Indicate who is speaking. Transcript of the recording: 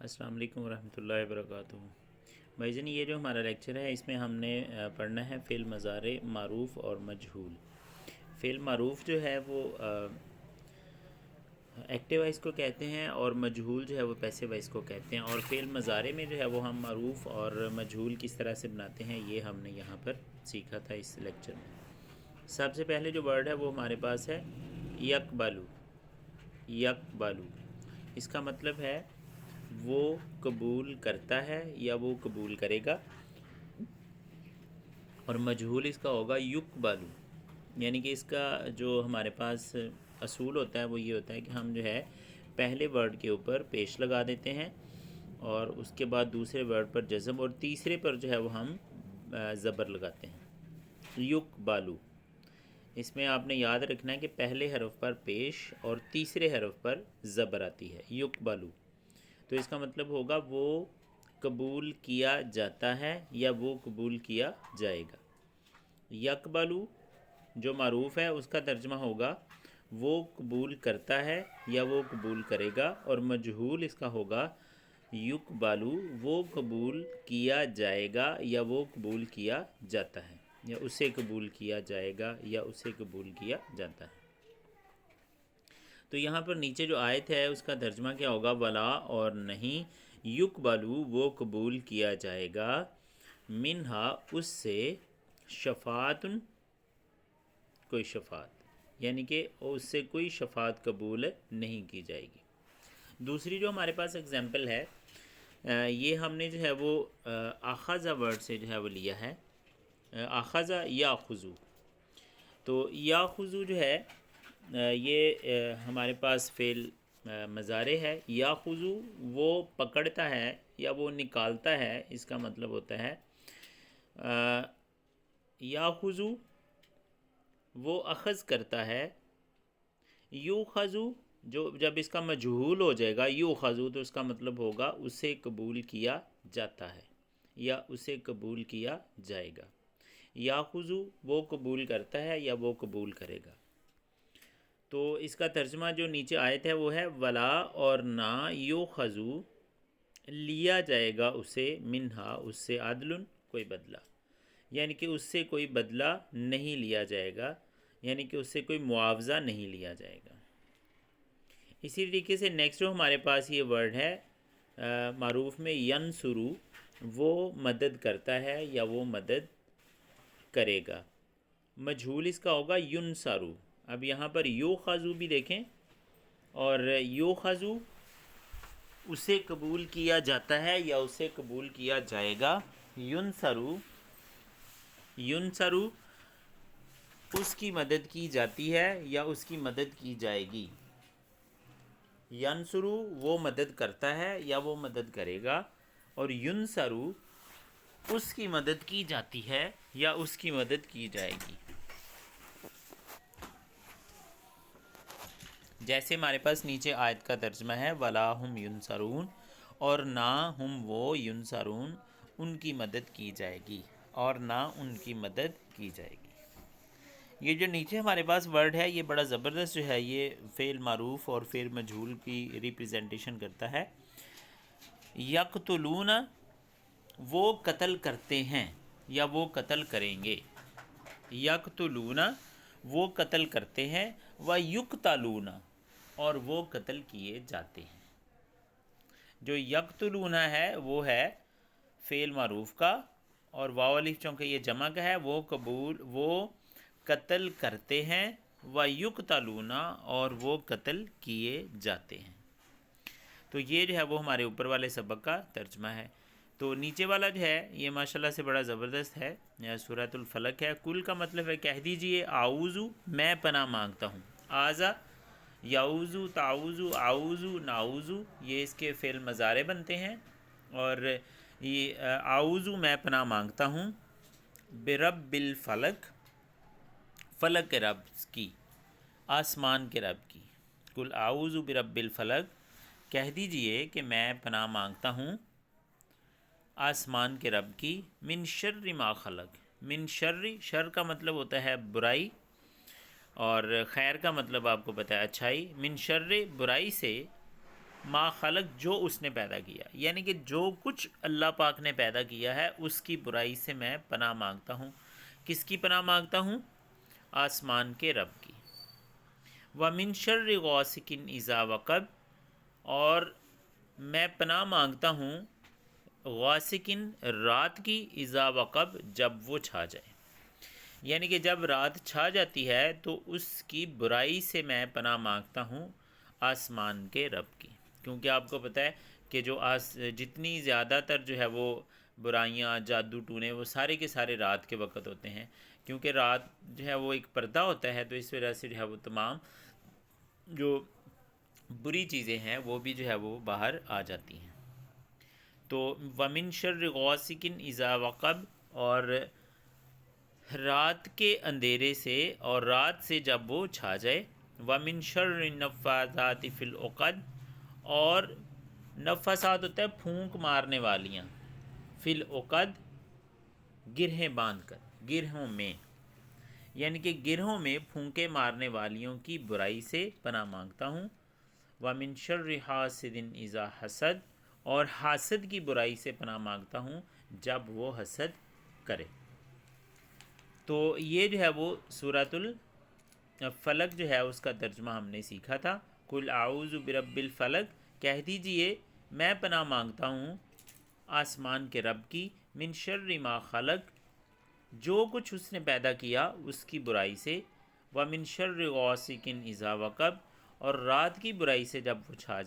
Speaker 1: السلام علیکم ورحمۃ اللہ وبرکاتہ۔ بھائی جان، یہ جو ہمارا لیکچر ہے اس میں ہم نے پڑھنا ہے فعل مضارع معروف اور مجہول۔ فعل معروف جو ہے وہ ایکٹیو وائس کو کہتے ہیں، اور مجہول جو ہے وہ پیسو وائس کو کہتے ہیں۔ اور فعل مضارع میں جو ہے وہ ہم معروف اور مجہول کس طرح سے بناتے ہیں یہ ہم نے یہاں پر سیکھا تھا اس لیکچر میں۔ سب سے پہلے جو ورڈ ہے وہ ہمارے پاس ہے یقبلو۔ یقبلو اس کا مطلب ہے وہ قبول کرتا ہے یا وہ قبول کرے گا، اور مجہول اس کا ہوگا یقبلو، یعنی کہ اس کا جو ہمارے پاس اصول ہوتا ہے وہ یہ ہوتا ہے کہ ہم جو ہے پہلے ورڈ کے اوپر پیش لگا دیتے ہیں، اور اس کے بعد دوسرے ورڈ پر جزم، اور تیسرے پر جو ہے وہ ہم زبر لگاتے ہیں۔ یقبلو، اس میں آپ نے یاد رکھنا ہے کہ پہلے حرف پر پیش اور تیسرے حرف پر زبر آتی ہے۔ یقبلو تو اس کا مطلب ہوگا وہ قبول کیا جاتا ہے یا وہ قبول کیا جائے گا۔ یقبلو جو معروف ہے اس کا ترجمہ ہوگا وہ قبول کرتا ہے یا وہ قبول کرے گا، اور مجہول اس کا ہوگا یقبلو وہ قبول کیا جائے گا یا وہ قبول کیا جاتا ہے، یا اسے قبول کیا جائے گا یا اسے قبول کیا جاتا ہے۔ تو یہاں پر نیچے جو آیت ہے اس کا ترجمہ کیا ہوگا؟ ولا اور نہیں، یقبلو وہ قبول کیا جائے گا، منہا اس سے، شفاعتن کوئی شفاعت، یعنی کہ اس سے کوئی شفاعت قبول نہیں کی جائے گی۔ دوسری جو ہمارے پاس اگزامپل ہے، یہ ہم نے جو ہے وہ اخذ ورڈ سے جو ہے وہ لیا ہے، اخذ یاخذو۔ تو یاخذو جو ہے یہ ہمارے پاس فعل مضارع ہے۔ یاخذو وہ پکڑتا ہے یا وہ نکالتا ہے، اس کا مطلب ہوتا ہے یاخذو وہ اخذ کرتا ہے، یوخذو جو جب اس کا مجہول ہو جائے گا یوخذو تو اس کا مطلب ہوگا اسے قبول کیا جاتا ہے یا اسے قبول کیا جائے گا۔ یاخذو وہ قبول کرتا ہے یا وہ قبول کرے گا۔ تو اس کا ترجمہ جو نیچے آیت ہے وہ ہے ولا اور نہ یوخذو لیا جائے گا اسے، منہا اس سے، عدل کوئی بدلہ، یعنی کہ اس سے کوئی بدلہ نہیں لیا جائے گا، یعنی کہ اس سے کوئی معاوضہ نہیں لیا جائے گا۔ اسی طریقے سے نیکسٹ جو ہمارے پاس یہ ورڈ ہے معروف میں، ینصرو وہ مدد کرتا ہے یا وہ مدد کرے گا۔ مجہول اس کا ہوگا ینصرو۔ اب یہاں پر یوخذو بھی دیکھیں، اور یوخذو اسے قبول کیا جاتا ہے یا اسے قبول کیا جائے گا۔ ینصرو، ینصرو اس کی مدد کی جاتی ہے یا اس کی مدد کی جائے گی۔ ینصرو وہ مدد کرتا ہے یا وہ مدد کرے گا، اور ینصرو اس کی مدد کی جاتی ہے یا اس کی مدد کی جائے گی۔ جیسے ہمارے پاس نیچے آیت کا ترجمہ ہے ولا ہم ینصرون، اور نہ ہم وہ ینصرون ان کی مدد کی جائے گی، اور نہ ان کی مدد کی جائے گی۔ یہ جو نیچے ہمارے پاس ورڈ ہے یہ بڑا زبردست جو ہے، یہ فعل معروف اور فعل مجہول کی ریپریزنٹیشن کرتا ہے۔ یقتلون وہ قتل کرتے ہیں یا وہ قتل کریں گے۔ یقتلون وہ قتل کرتے ہیں، ویقتلون اور وہ قتل کیے جاتے ہیں۔ جو یقتلون ہے وہ ہے فعل معروف کا، اور واو الف چونکہ یہ جمع کا ہے، وہ قتل کرتے ہیں، ویقتلون اور وہ قتل کیے جاتے ہیں۔ تو یہ جو ہے وہ ہمارے اوپر والے سبق کا ترجمہ ہے۔ تو نیچے والا جو ہے یہ ماشاءاللہ سے بڑا زبردست ہے، سورۃ الفلق ہے۔ کل کا مطلب ہے کہہ دیجئے اعوذ میں پناہ مانگتا ہوں، آذا یعوذ، تعوذ، اعوذ، نعوذ یہ اس کے فعل مضارع بنتے ہیں، اور یہ اعوذ میں پناہ مانگتا ہوں، برب الفلق فلک کے رب کی، آسمان کے رب کی۔ قل اعوذ برب الفلق کہہ دیجئے کہ میں پناہ مانگتا ہوں آسمان کے رب کی، من شر ما خلق، من شر، شر کا مطلب ہوتا ہے برائی، اور خیر کا مطلب آپ کو پتہ ہے اچھائی، من شر برائی سے، ما خلق جو اس نے پیدا کیا، یعنی کہ جو کچھ اللہ پاک نے پیدا کیا ہے اس کی برائی سے میں پناہ مانگتا ہوں۔ کس کی پناہ مانگتا ہوں؟ آسمان کے رب کی۔ وَمِن شَرِّ غاسق اذا وقب، اور میں پناہ مانگتا ہوں غاسق رات کی، اذا وقب جب وہ چھا جائے، یعنی کہ جب رات چھا جاتی ہے تو اس کی برائی سے میں پناہ مانگتا ہوں آسمان کے رب کی، کیونکہ آپ کو پتہ ہے کہ جو جتنی زیادہ تر جو ہے وہ برائیاں، جادو ٹونے، وہ سارے کے سارے رات کے وقت ہوتے ہیں، کیونکہ رات جو ہے وہ ایک پردہ ہوتا ہے، تو اس وجہ سے جو ہے وہ تمام جو بری چیزیں ہیں وہ بھی جو ہے وہ باہر آ جاتی ہیں۔ تو وَمِن شَرِّ غاسق اذا وقب، اور رات کے اندھیرے سے اور رات سے جب وہ چھا جائے، وَمِن شَرِّ النَّفَّاثَاتِ فِی الْعُقَدِ، اور نفاسات ہوتا ہے پھونک مارنے والیاں، فی العقد گرہیں باندھ کر، گرہوں میں، یعنی کہ گرہوں میں پھونکے مارنے والیوں کی برائی سے پناہ مانگتا ہوں۔ وَمِن شَرِّ حَاسِدٍ اذا حسد، اور حاسد کی برائی سے پناہ مانگتا ہوں جب وہ حسد کرے۔ تو یہ جو ہے وہ سورۃ الفلق جو ہے اس کا ترجمہ ہم نے سیکھا تھا۔ قُلْ اعوذ برب الفلق، کہہ دیجئے میں پناہ مانگتا ہوں آسمان کے رب کی، من شر ما خلق جو کچھ اس نے پیدا کیا اس کی برائی سے، وَمِن شَرِّ غاسق اذا وقب اور رات کی برائی سے جب وہ چھا